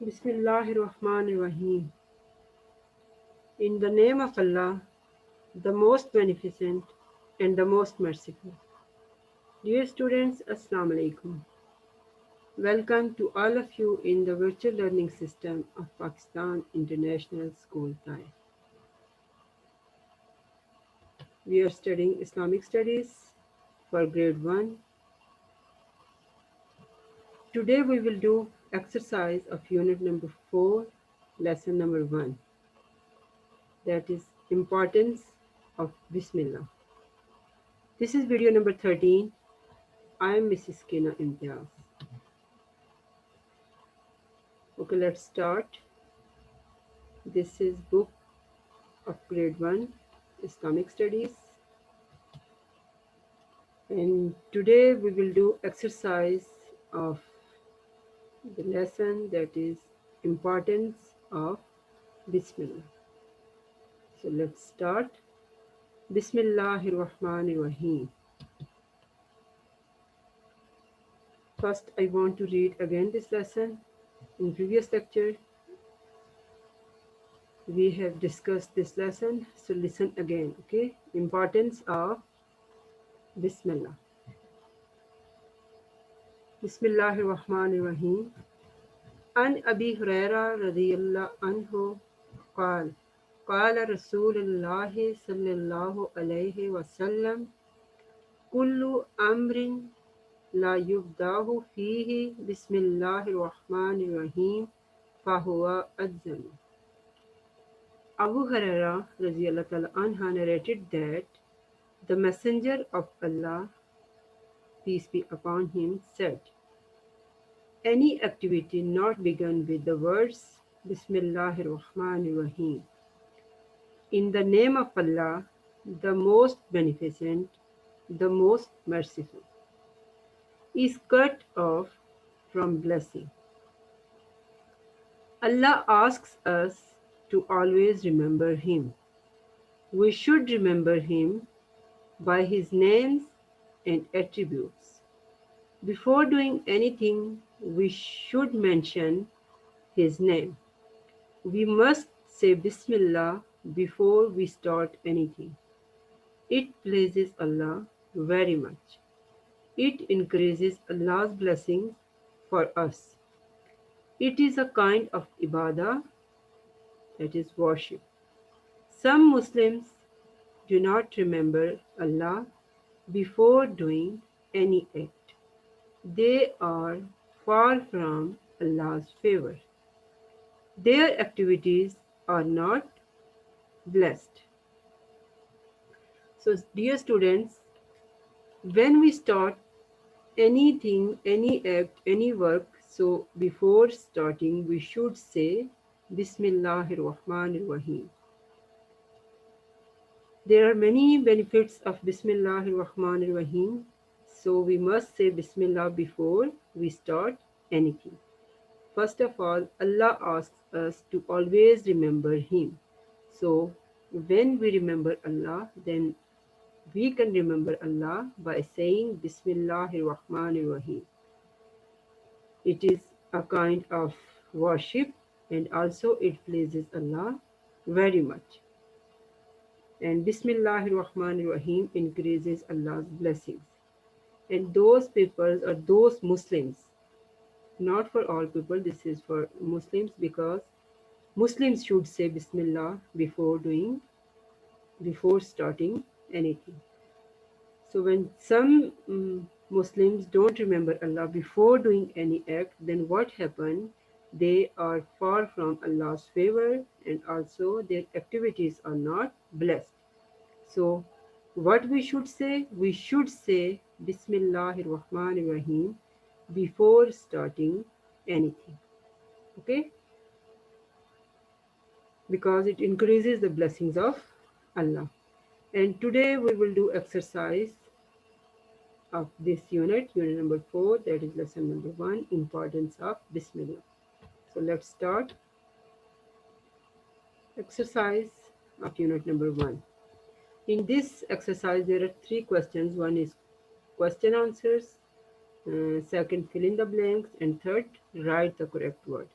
Bismillahirrahmanirrahim. In the name of Allah, the most beneficent and the most merciful. Dear students, Assalamu alaikum. Welcome to all of you in the virtual learning system of Pakistan International School Thai. We are studying Islamic studies for grade 1. Today we will do exercise of unit number 4, lesson number 1. That is importance of Bismillah. This is video number 13. I am Mrs. Kina Imtiaz. Okay, let's start. This is book of grade 1 Islamic studies, and today we will do exercise of the lesson, that is importance of Bismillah. So let's start. Bismillahirrahmanirrahim. First, I want to read again this lesson. In previous lecture we have discussed this lesson, so listen again. Okay, importance of Bismillah. Bismillahirrahmanirrahim. An Abi Huraira radiyallahu anhu قال قال رسول الله صلى الله عليه وسلم كل أمر لا يبدأ فيه بسم الله الرحمن الرحيم فهو أجزم. Abu Huraira radiyallahu anha narrated that the Messenger of Allah, peace be upon him, said, any activity not begun with the words Bismillahir Rahmanir Rahim, in the name of Allah, the most beneficent, the most merciful, is cut off from blessing. Allah asks us to always remember Him. We should remember Him by His names and attributes. Before doing anything, we should mention His name. We must say Bismillah before we start anything. It pleases Allah very much. It increases Allah's blessings for us. It is a kind of ibadah, that is worship. Some Muslims do not remember Allah before doing any act. They are far from Allah's favor. Their activities are not blessed. So, dear students, when we start anything, any act, any work, so before starting, we should say Bismillahir Rahmanir Rahim. There are many benefits of Bismillahir Rahmanir Rahim, so we must say Bismillah before we start anything. First of all, Allah asks us to always remember Him. So when we remember Allah, then we can remember Allah by saying Bismillahir Rahmanir Rahim. It is a kind of worship, and also it pleases Allah very much. And Bismillahir Rahmanir Rahim increases Allah's blessings. And those people or those Muslims, not for all people, this is for Muslims, because Muslims should say Bismillah before starting anything. So when some Muslims don't remember Allah before doing any act, then what happens? They are far from Allah's favor, and also their activities are not blessed. So what we should say? We should say Bismillahir Rahmanir Rahim before starting anything. Okay? Because it increases the blessings of Allah. And today we will do exercise of this unit number 4, that is lesson number 1, importance of Bismillah. So let's start. Exercise of unit number 1. In this exercise there are 3 questions. One is question answers, second fill in the blanks, and third write the correct word.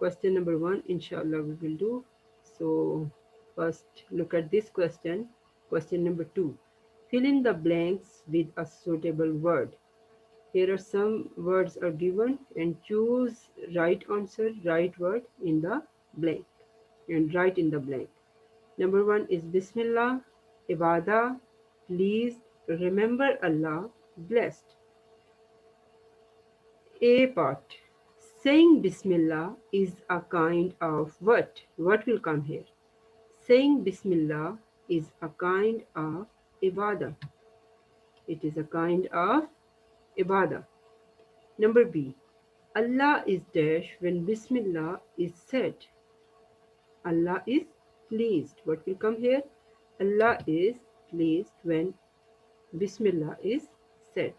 question number 1 inshallah we will do. So first look at this question. Question number 2, fill in the blanks with a suitable word. Here are some words are given and choose right answer, right word in the blank and write in the blank. Number 1 is Bismillah, Ibadah, pleased, remember Allah, blessed. A part. Saying Bismillah is a kind of what? What will come here? Saying Bismillah is a kind of ibadah. It is a kind of ibadah. Number B. Allah is dash when Bismillah is said. Allah is pleased. What will come here? Allah is pleased when Bismillah is said.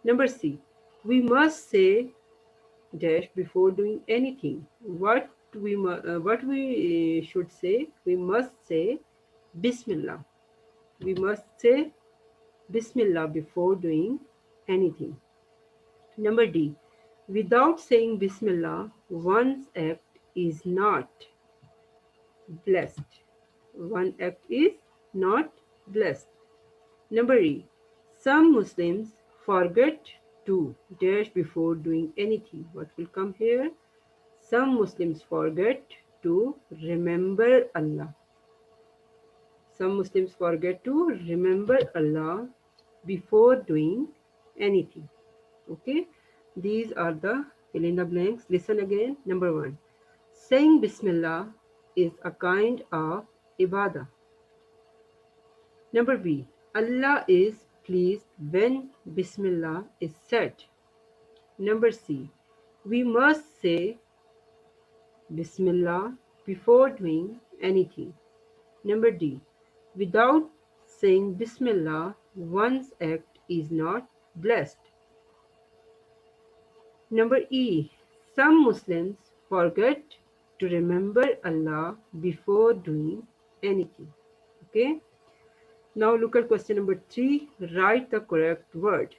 Number C. We must say dash before doing anything. What we should say? We must say Bismillah. We must say Bismillah before doing anything. Number D. Without saying Bismillah, one's act is not blessed. One act is not blessed. Number E. Some Muslims forget to dash before doing anything. What will come here? Some Muslims forget to remember Allah. Some Muslims forget to remember Allah before doing anything. Okay, these are the fill in the blanks. Listen again. Number 1, saying Bismillah is a kind of ibadah. Number B, Allah is pleased when Bismillah is said. Number C, we must say Bismillah before doing anything. Number D, without saying Bismillah, one's act is not blessed. Number E, some Muslims forget to remember Allah before doing anything. Okay. Now look at question number 3. Write the correct word.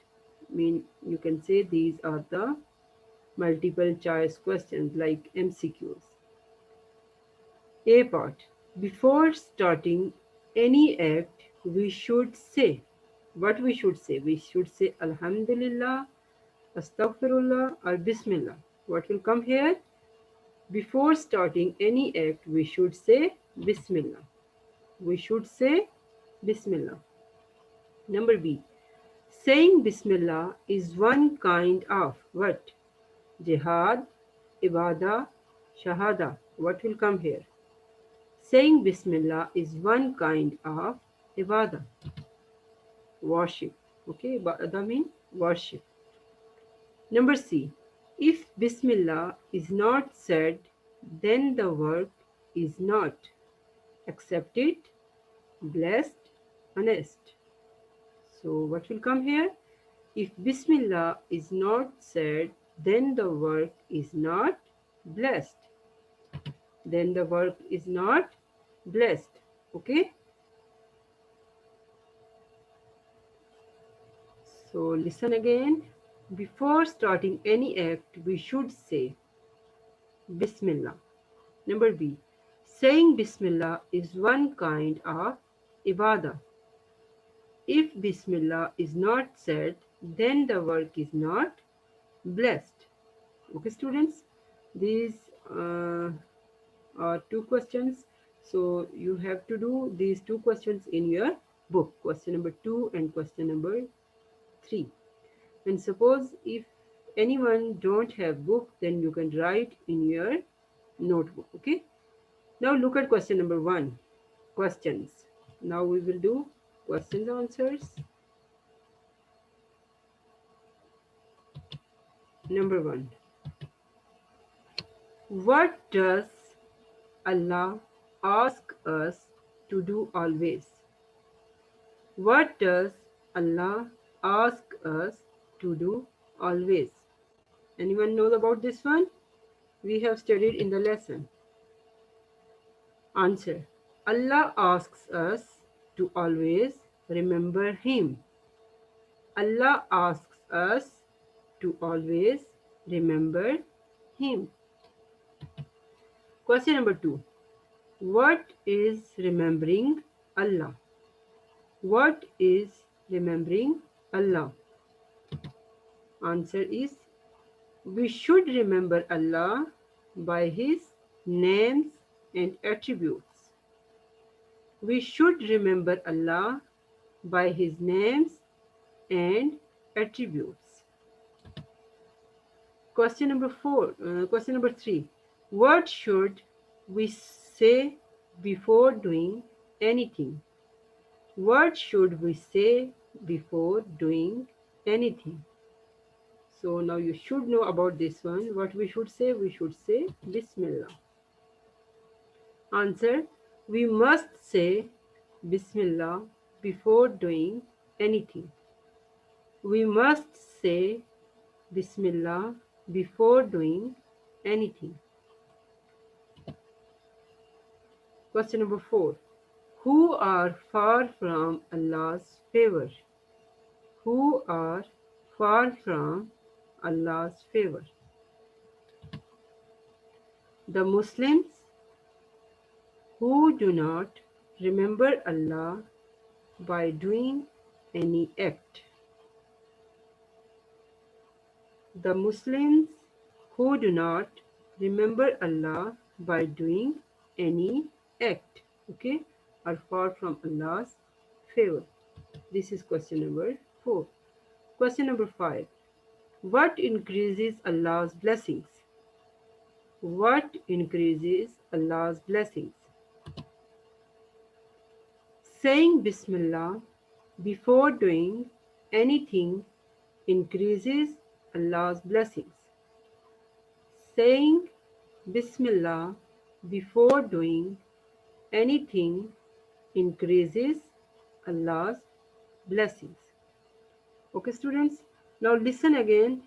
You can say these are the multiple choice questions like MCQs. A part. Before starting any act, we should say. What we should say? We should say Alhamdulillah, Astaghfirullah or Bismillah. What will come here? Before starting any act, we should say Bismillah. We should say Bismillah. Number B. Saying Bismillah is one kind of what? Jihad, Ibadah, Shahada. What will come here? Saying Bismillah is one kind of Ibadah. Worship. Okay, Ibadah means worship. Number C. If Bismillah is not said, then the work is not accepted, blessed, honest. So what will come here? If Bismillah is not said, then the work is not blessed. Then the work is not blessed. Okay? So listen again. Before starting any act, we should say Bismillah. Number B. Saying Bismillah is one kind of ibadah. If Bismillah is not said, then the work is not blessed. Okay, students? These are 2 questions. So you have to do these 2 questions in your book. Question number 2 and question number 3. And suppose if anyone don't have book, then you can write in your notebook. Okay. Now look at question number 1. Questions. Now we will do questions and answers. Number 1. What does Allah ask us to do always? What does Allah ask us to do always? Anyone knows about this one? We have studied in the lesson. Answer. Allah asks us to always remember Him. Allah asks us to always remember Him. Question number 2. What is remembering Allah? What is remembering Allah? Answer is, we should remember Allah by His names and attributes. We should remember Allah by His names and attributes. Question number 3. What should we say before doing anything? What should we say before doing anything? So now you should know about this one. What we should say? We should say Bismillah. Answer: we must say Bismillah before doing anything. We must say Bismillah before doing anything. Question number 4. Who are far from Allah's favor? Who are far from Allah's favor? The Muslims who do not remember Allah by doing any act. The Muslims who do not remember Allah by doing any act, okay, are far from Allah's favor. This is question number 4. Question number 5. What increases Allah's blessings? What increases Allah's blessings? Saying Bismillah before doing anything increases Allah's blessings. Saying Bismillah before doing anything increases Allah's blessings. Okay, students, now listen again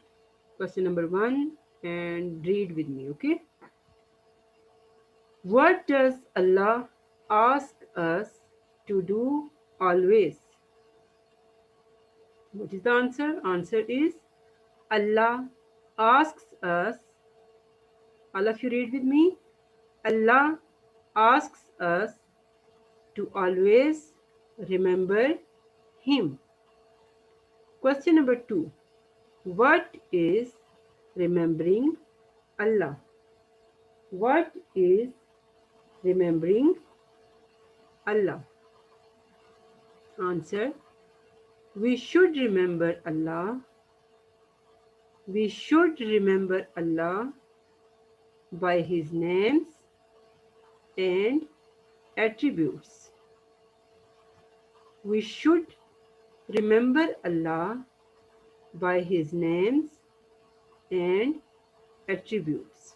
question number 1 and read with me, okay? What does Allah ask us to do always? What is the answer? Answer is, Allah asks us, all of you read with me, Allah asks us to always remember Him. Question number 2. What is remembering Allah? What is remembering Allah? Answer: we should remember Allah. We should remember Allah by His names and attributes. We should remember Allah by His names and attributes.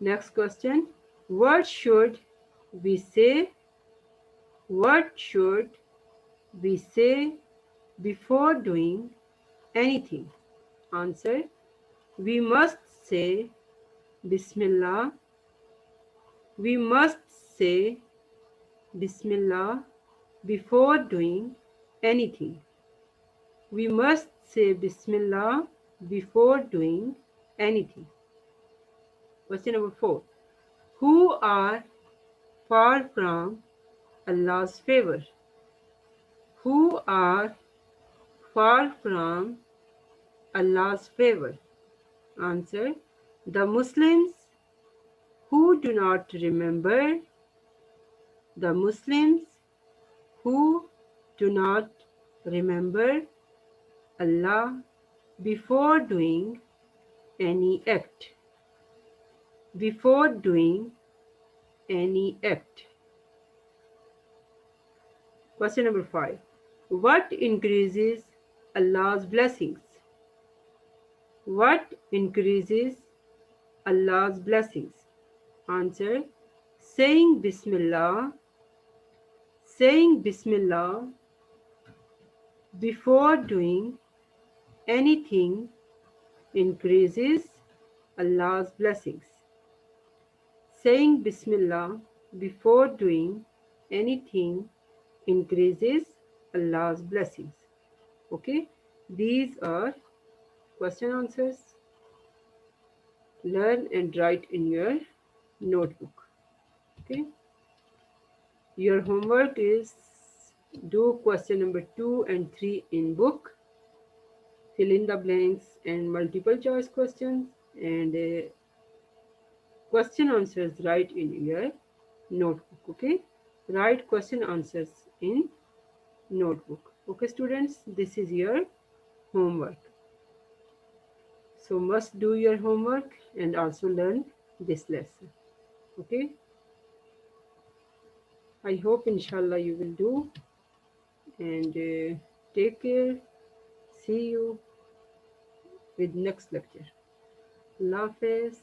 Next question. What should we say? What should we say before doing anything? Answer: we must say Bismillah. We must say Bismillah before doing anything. We must say Bismillah before doing anything. Question number 4. Who are far from Allah's favor? Who are far from Allah's favor? Answer: the Muslims who do not remember. The Muslims who do not remember Allah before doing any act. Before doing any act. Question number 5. What increases Allah's blessings? What increases Allah's blessings? Answer: saying Bismillah. Saying Bismillah before doing anything increases Allah's blessings. Saying Bismillah before doing anything increases Allah's blessings. Okay, these are question answers. Learn and write in your notebook. Okay, your homework is do question number 2 and 3 in book, fill in the blanks and multiple choice questions, and question answers write in your notebook. Okay, write question answers in notebook. Okay students, this is your homework. So must do your homework and also learn this lesson. Okay, I hope inshallah you will do, and take care. See you with next lecture. Allah Hafiz.